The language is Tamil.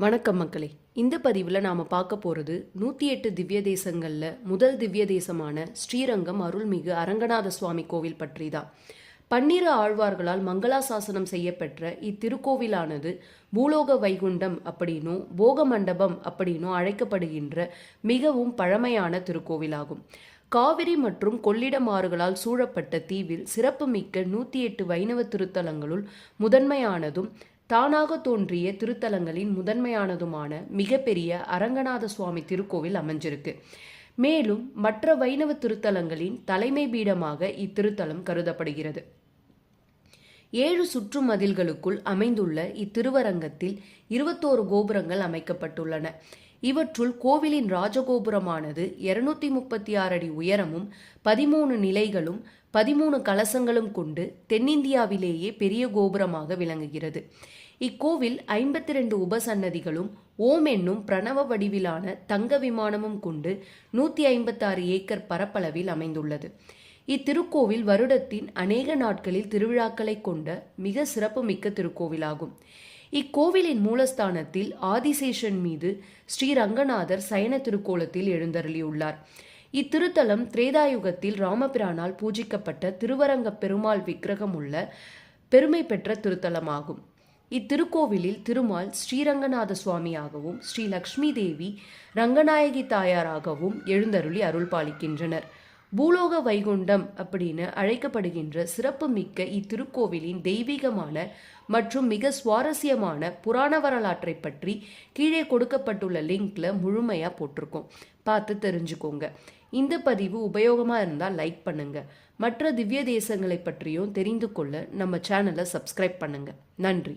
வணக்கம் மக்களே. இந்த பதிவில் நாம் பார்க்க போகிறது 108 திவ்ய தேசங்களில் முதல் திவ்ய தேசமான ஸ்ரீரங்கம் அருள்மிகு அரங்கநாத சுவாமி கோவில் பற்றி தான். 12 ஆழ்வார்களால் மங்களாசாசனம் செய்யப்பெற்ற இத்திருக்கோவிலானது பூலோக வைகுண்டம் அப்படின்னும் போக மண்டபம் அப்படின்னும் அழைக்கப்படுகின்ற மிகவும் பழமையான திருக்கோவிலாகும். காவிரி மற்றும் கொள்ளிடம் ஆறுகளால் சூழப்பட்ட தீவில் சிறப்புமிக்க 108 வைணவ திருத்தலங்களுள் முதன்மையானதும் தானாக தோன்றிய திருத்தலங்களின் முதன்மையானதுமான மிகப்பெரிய அரங்கநாத சுவாமி திருக்கோவில் அமைஞ்சிருக்கு. மேலும் மற்ற வைணவ திருத்தலங்களின் தலைமை பீடமாக இத்திருத்தலம் கருதப்படுகிறது. 7 சுற்று மதில்களுக்குள் அமைந்துள்ள இத்திருவரங்கத்தில் 21 கோபுரங்கள் அமைக்கப்பட்டுள்ளன. இவற்றுள் கோவிலின் ராஜகோபுரமானது 236 அடி உயரமும் 13 நிலைகளும் 13 கலசங்களும் கொண்டு தென்னிந்தியாவிலேயே பெரிய கோபுரமாக விளங்குகிறது. இக்கோவில் 52 உபசன்னதிகளும் ஓம் என்னும் பிரணவ வடிவிலான தங்க விமானமும் கொண்டு 156 ஏக்கர் பரப்பளவில் அமைந்துள்ளது. இத்திருக்கோவில் வருடத்தின் அநேக நாட்களில் திருவிழாக்களை கொண்ட மிக சிறப்புமிக்க திருக்கோவிலாகும். இக்கோவிலின் மூலஸ்தானத்தில் ஆதிசேஷன் மீது ஸ்ரீரங்கநாதர் சயன திருக்கோலத்தில் எழுந்தருளியுள்ளார். இத்திருத்தலம் திரேதாயுகத்தில் ராமபிரானால் பூஜிக்கப்பட்ட திருவரங்க பெருமாள் விக்கிரகம் உள்ள பெருமை பெற்ற திருத்தலமாகும். இத்திருக்கோவிலில் திருமால் ஸ்ரீரங்கநாத சுவாமியாகவும் ஸ்ரீ லக்ஷ்மி தேவி ரங்கநாயகி தாயாராகவும் எழுந்தருளி அருள் பாலிக்கின்றனர். பூலோக வைகுண்டம் அப்படின்னு அழைக்கப்படுகின்ற சிறப்பு மிக்க இத்திருக்கோவிலின் தெய்வீகமான மற்றும் மிக சுவாரஸ்யமான புராண வரலாற்றை பற்றி கீழே கொடுக்கப்பட்டுள்ள லிங்க்ல முழுமையாக போட்டிருக்கோம், பார்த்து தெரிஞ்சுக்கோங்க. இந்த பதிவு உபயோகமாக இருந்தால் லைக் பண்ணுங்க. மற்ற திவ்ய தேசங்களை பற்றியும் தெரிந்து கொள்ள நம்ம சேனலை சப்ஸ்கிரைப் பண்ணுங்க. நன்றி.